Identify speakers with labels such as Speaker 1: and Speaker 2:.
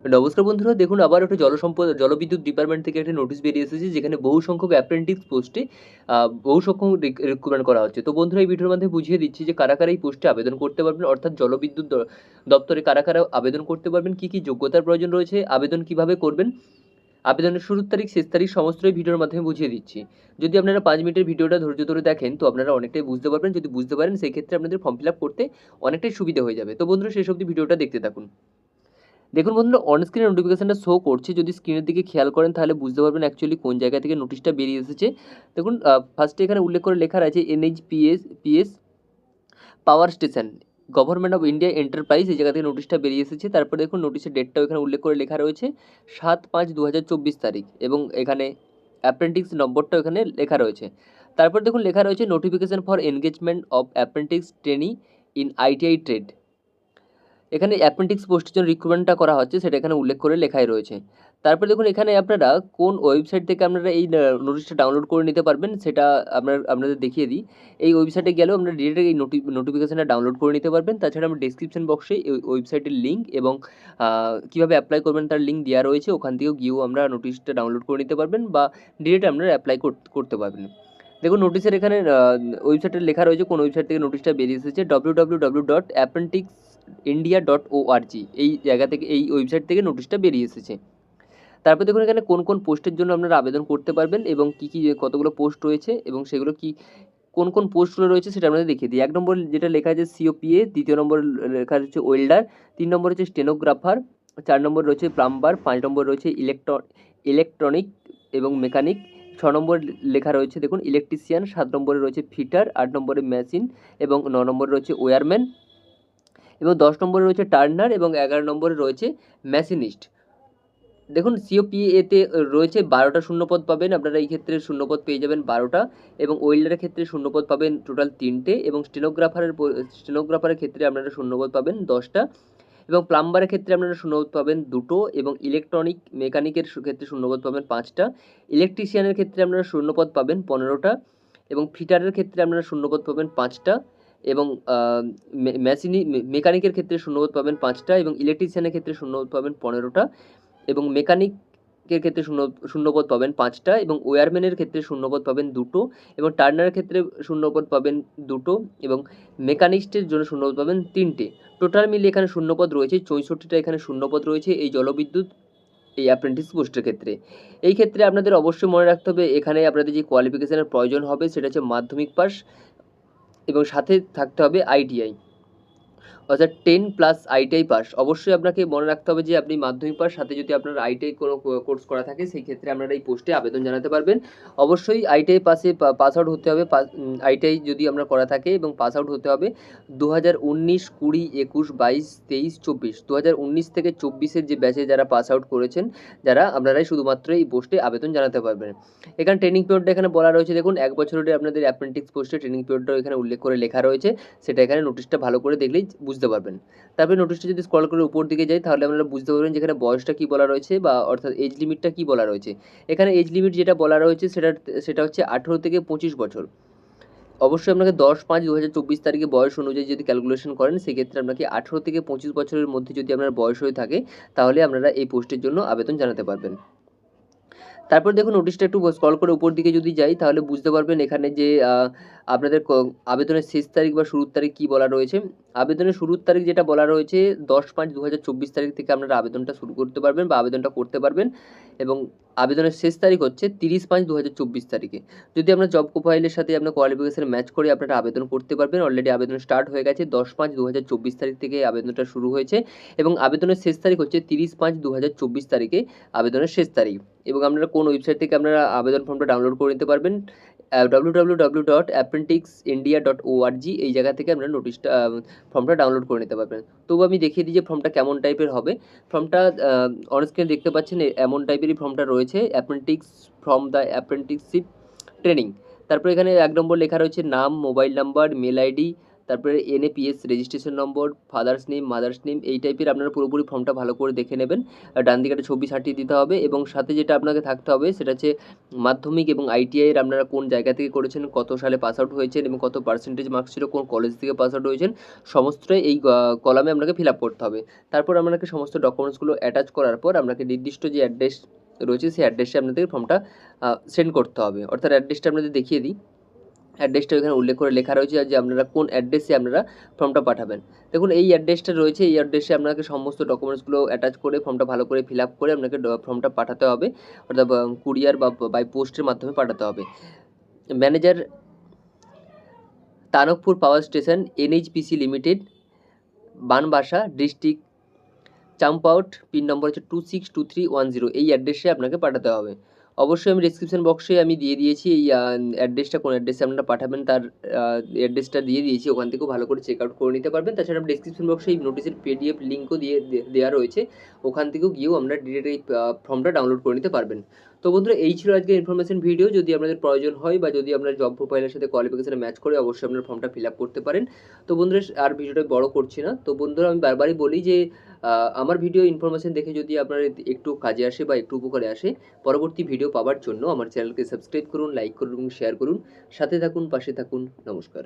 Speaker 1: নমস্কার বন্ধুরা, দেখুন আবার একটা জলবিদ্যুৎ ডিপার্টমেন্ট থেকে একটা নোটিশ বেরিয়ে এসেছে, যেখানে বহু সংখ্যক অ্যাপ্রেন্টিস পোস্টে বহু সংখ্যক রিক্রুটমেন্ট করা হচ্ছে। তো বন্ধুরা, এই ভিডিওর মাধ্যমে বুঝিয়ে দিচ্ছি যে কারা কারা এই পোস্টে আবেদন করতে পারবেন, অর্থাৎ জলবিদ্যুৎ দপ্তরে কারা কারা আবেদন করতে পারবেন, কি কি যোগ্যতার প্রয়োজন রয়েছে, আবেদন কিভাবে করবেন, আবেদনের শুরুর তারিখ শেষ তারিখ সমস্তই ভিডিওর মাধ্যমে বুঝিয়ে দিচ্ছি। যদি আপনারা 5 মিনিটের ভিডিওটা ধৈর্য ধরে দেখেন, তো আপনারা অনেকটাই বুঝতে পারবেন। যদি বুঝতে পারেন, সেই ক্ষেত্রে আপনাদের ফর্ম ফিল আপ করতে অনেকটাই সুবিধা হয়ে যাবে। তো বন্ধুরা, শেষ অবধি ভিডিওটা দেখতে থাকুন। দেখুন বন্ধুরা, অন স্ক্রিনে নোটিফিকেশনটা শো করছে। যদি স্ক্রিনের দিকে খেয়াল করেন, তাহলে বুঝতে পারবেন অ্যাকচুয়ালি কোন জায়গা থেকে নোটিশটা বেরিয়ে এসেছে। দেখুন, ফার্স্টে এখানে উল্লেখ করে লেখা আছে NHPS power station, government of India enterprise, এই জায়গা থেকে নোটিশটা বেরিয়ে এসেছে। তারপরে দেখুন, নোটিশের ডেটটাও এখানে উল্লেখ করে লেখা রয়েছে 7/5/2024 তারিখ, এবং এখানে অ্যাপ্রেন্টিস নম্বরটাও এখানে লেখা রয়েছে। তারপর দেখুন লেখা রয়েছে notification for engagement of apprentice trainee in ITI trade. এখানে অ্যাপ্রেন্টিস পোস্টের জন্য রিক্রুটমেন্টটা করা হচ্ছে, সেটা এখানে উল্লেখ করে লেখাই রয়েছে। তারপরে দেখুন, এখানে আপনারা কোন ওয়েবসাইট থেকে আপনারা এই নোটিশটা ডাউনলোড করে নিতে পারবেন, সেটা আপনাদের দেখিয়ে দিই। এই ওয়েবসাইটে গেলেও আপনারা ডিরেক্ট এই নোটিফিকেশনটা ডাউনলোড করে নিতে পারবেন। তাছাড়া আমরা ডেসক্রিপশন বক্সে এই ওয়েবসাইটের লিঙ্ক এবং কীভাবে অ্যাপ্লাই করবেন তার লিঙ্ক দেওয়া রয়েছে, ওখান থেকেও গিয়েও আমরা নোটিশটা ডাউনলোড করে নিতে পারবেন, বা ডিরেক্ট আপনারা অ্যাপ্লাই করতে পারবেন। দেখুন, নোটিশের এখানে ওয়েবসাইটে লেখা রয়েছে কোন ওয়েবসাইট থেকে নোটিশটা বেরিয়ে এসেছে, www.apprenticeindia.org, এই জায়গা থেকে, এই ওয়েবসাইট থেকে নোটিশটা বেরিয়ে এসেছে। তারপর দেখুন, এখানে কোন কোন পোস্টের জন্য আপনারা আবেদন করতে পারবেন এবং কী কী কতগুলো পোস্ট রয়েছে এবং সেগুলো কি কোন কোন পোস্টগুলো রয়েছে সেটা আপনাদের দেখিয়ে দিই। 1 নম্বর যেটা লেখা আছে COPA, 2য় নম্বর লেখা হচ্ছে ওয়েল্ডার, 3 নম্বর হচ্ছে স্টেনোগ্রাফার, 4 নম্বর রয়েছে প্লাম্বার, 5 নম্বর রয়েছে ইলেকট্রনিক এবং মেকানিক, 6 নম্বর লেখা রয়েছে দেখুন ইলেকট্রিশিয়ান, 7 নম্বরে রয়েছে ফিটার, 8 নম্বরে মেশিন এবং 9 নম্বরে রয়েছে ওয়্যারম্যান এবং 10 নম্বরে রয়েছে টার্নার এবং 11 নম্বরে রয়েছে মেশিনিস্ট। দেখুন, COPA-তে রয়েছে 12টা শূন্যপদ পাবেন আপনারা, এই ক্ষেত্রে শূন্যপদ পেয়ে যাবেন 12টা, এবং ওয়েল্ডারের ক্ষেত্রে শূন্যপদ পাবেন টোটাল 3টে, এবং স্টেনোগ্রাফারের ক্ষেত্রে আপনারা শূন্যপদ পাবেন 10টা, এবং প্লাম্বারের ক্ষেত্রে আপনারা শূন্যপদ পাবেন 2টো, এবং ইলেকট্রনিক মেকানিকের ক্ষেত্রে শূন্যপদ পাবেন 5টা, ইলেকট্রিশিয়ানের ক্ষেত্রে আপনারা শূন্যপদ পাবেন 15টা, এবং ফিটারের ক্ষেত্রে আপনারা শূন্যপদ পাবেন 5টা, এবং মেকানিকের ক্ষেত্রে শূন্যপদ পাবেন 5টা, এবং ইলেকট্রিশিয়ানের ক্ষেত্রে শূন্যপদ পাবেন 15টা, এবং মেকানিকের ক্ষেত্রে শূন্যপদ পাবেন 5টা, এবং ওয়্যারম্যানের ক্ষেত্রে শূন্যপদ পাবেন 2টো, এবং টার্নারের ক্ষেত্রে শূন্যপদ পাবেন 2টো, এবং মেকানিস্টের জন্য শূন্যপদ পাবেন 3টে। টোটাল মিলিয়ে এখানে শূন্যপদ রয়েছে 64টা, এখানে শূন্যপদ রয়েছে এই জলবিদ্যুৎ এই অ্যাপ্রেন্টিস পোস্টের ক্ষেত্রে। এই ক্ষেত্রে আপনাদের অবশ্যই মনে রাখতে হবে, এখানে আপনাদের যে কোয়ালিফিকেশনের প্রয়োজন হবে সেটা হচ্ছে মাধ্যমিক পাস, এবং সাথে থাকতে হবে ITI, অর্থাৎ 10+ ITI পাস। অবশ্যই আপনাকে মনে রাখতে হবে যে আপনি মাধ্যমিক পাস, সাথে যদি আপনার ITI কোনো কোর্স করা থাকে, সেই ক্ষেত্রে আপনারা এই পোস্টে আবেদন জানাতে পারবেন। অবশ্যই ITI পাস আউট হতে হবে, ITI যদি আমরা করা থাকে, এবং পাস আউট হতে হবে 2019, 20, 21, 22, 23, 24, 2019 থেকে 24-এর যে ব্যাচে যারা পাস আউট করেছেন, আপনারাই শুধুমাত্র এই পোস্টে আবেদন জানাতে পারবেন। এখানে ট্রেনিং পিরিয়ডটা এখানে বলা রয়েছে, দেখুন 1 বছরের আপনাদের অ্যাপ্রেন্টিস পোস্টে ট্রেনিং পিরিয়ডটাও এখানে উল্লেখ করে লেখা রয়েছে, সেটা এখানে নোটিশটা ভালো করে দেখলেই বুঝতে পারবেন। তারপরে নোটিশটা যদি স্ক্রল করে উপর দিকে যাই, তাহলে আপনারা বুঝতে পারবেন যেখানে বয়সটা কী বলা রয়েছে, বা অর্থাৎ এজ লিমিটটা কী বলা রয়েছে। এখানে এজ লিমিট যেটা বলা রয়েছে সেটা হচ্ছে 18 থেকে 25 বছর। অবশ্যই আপনাকে 10/5/2024 তারিখে বয়স অনুযায়ী যদি ক্যালকুলেশন করেন, সেক্ষেত্রে আপনাকে 18 থেকে 25 বছরের মধ্যে যদি আপনার বয়স হয়ে থাকে, তাহলে আপনারা এই পোস্টের জন্য আবেদন জানাতে পারবেন। তারপর দেখুন, নোটিশটা একটু স্ক্রল করে উপর দিকে যদি যাই, তাহলে বুঝতে পারবেন এখানে যে আপনাদের আবেদনের শেষ তারিখ বা শুরুর তারিখ কী বলা রয়েছে। আবেদনের শুরুর তারিখ যেটা বলা রয়েছে 10/5/2024 তারিখ থেকে আপনারা আবেদনটা শুরু করতে পারবেন বা আবেদনটা করতে পারবেন, এবং আবেদনের শেষ তারিখ হচ্ছে 30/5/2024 তারিখে। যদি আপনার জব প্রোফাইলের সাথে আপনার কোয়ালিফিকেশন ম্যাচ করে আপনারা আবেদন করতে পারবেন। অলরেডি আবেদন স্টার্ট হয়ে গেছে, 10/5/2024 তারিখ থেকে আবেদনটা শুরু হয়েছে, এবং আবেদনের শেষ তারিখ হচ্ছে 30/5/2024 তারিখে আবেদনের শেষ তারিখ। এবং আপনারা কোন ওয়েবসাইট থেকে আপনারা আবেদন ফর্মটা ডাউনলোড করে নিতে পারবেন, www.apprenticeindia.org, এই জায়গা থেকে আপনারা ফর্মটা ডাউনলোড করে নিতে পারবেন। তবু আমি দেখিয়ে দিই যে ফর্মটা কেমন টাইপের হবে। ফর্মটা অন স্ক্রিনে দেখতে পাচ্ছেন, এমন টাইপেরই ফর্মটা রয়েছে, apprentice from the apprenticeship training. তারপরে এখানে 1 নম্বর লেখা রয়েছে নাম, মোবাইল নাম্বার, মেল আইডি, তারপরে NAPS registration number, father's name, mother's name, এই টাইপের আপনারা পুরোপুরি ফর্মটা ভালো করে দেখে নেবেন। ডান দিকে একটা ছবি সাটিয়ে দিতে হবে এবং সাথে যেটা আপনাকে থাকতে হবে সেটা হচ্ছে মাধ্যমিক এবং ITI এর আপনারা কোন জায়গা থেকে করেছেন, কত সালে পাস আউট হয়েছেন এবং কত পার্সেন্টেজ মার্কস ছিল, কোন কলেজ থেকে পাস আউট হয়েছেন, সমস্তটাই এই কলামে আপনাকে ফিল আপ করতে হবে। তারপর আপনাকে সমস্ত ডকুমেন্টসগুলো অ্যাটাচ করার পর আপনাকে নির্দিষ্ট যে অ্যাড্রেস রয়েছে সেই অ্যাড্রেসে আপনাদের ফর্মটা সেন্ড করতে হবে। অর্থাৎ অ্যাড্রেসটা আপনাদের দেখিয়ে দিই। অ্যাড্রেসটা এখানে উল্লেখ করে লেখা রয়েছে যে আপনারা কোন অ্যাড্রেসে আপনারা ফর্মটা পাঠাবেন। দেখুন এই অ্যাড্রেসটা রয়েছে, এই অ্যাড্রেসে আপনাকে সমস্ত ডকুমেন্টসগুলো অ্যাটাচ করে ফর্মটা ভালো করে ফিল আপ করে আপনাকে ফর্মটা পাঠাতে হবে, অর্থাৎ কুরিয়ার বা বাই পোস্টের মাধ্যমে পাঠাতে হবে। Manager, Tanakpur power station, NHPC limited, Banbasa district, Champawat, pin number হচ্ছে 262310, এই অ্যাড্রেসে আপনাকে পাঠাতে হবে। অবশ্যই আমি ডিসক্রিপশন বক্সে আমি দিয়ে দিয়েছি এই অ্যাড্রেসটা, কোন অ্যাড্রেসে আপনারা পাঠাবেন তার অ্যাড্রেসটা দিয়ে দিয়েছি, ওখান থেকেও ভালো করে চেক আউট করে নিতে পারবেন। তাছাড়া ডিসক্রিপশন বক্সে এই নোটিশের PDF লিঙ্কও দেওয়া রয়েছে, ওখান থেকেও গিয়েও আমরা ডিরেক্ট এই ফর্মটা ডাউনলোড করে নিতে পারবেন। তো বন্ধুরা এই ছিল আজকে ইনফরমেশন ভিডিও। যদি আপনাদের প্রয়োজন হয় বা যদি আপনার জব প্রোফাইলের সাথে কোয়ালিফিকেশনে ম্যাচ করে অবশ্যই আপনার ফর্মটা ফিল আপ করতে পারেন। তো বন্ধুরা আর ভিডিওটা বড় করছি না। তো বন্ধুরা আমি বারবারই বলি যে আমার ভিডিও ইনফরমেশন দেখে যদি আপনার একটু কাজে আসে বা একটু উপকারে আসে, পরবর্তী ভিডিও পাওয়ার জন্য আমার চ্যানেলকে সাবস্ক্রাইব করুন, লাইক করুন এবং শেয়ার করুন। সাথে থাকুন, পাশে থাকুন। নমস্কার।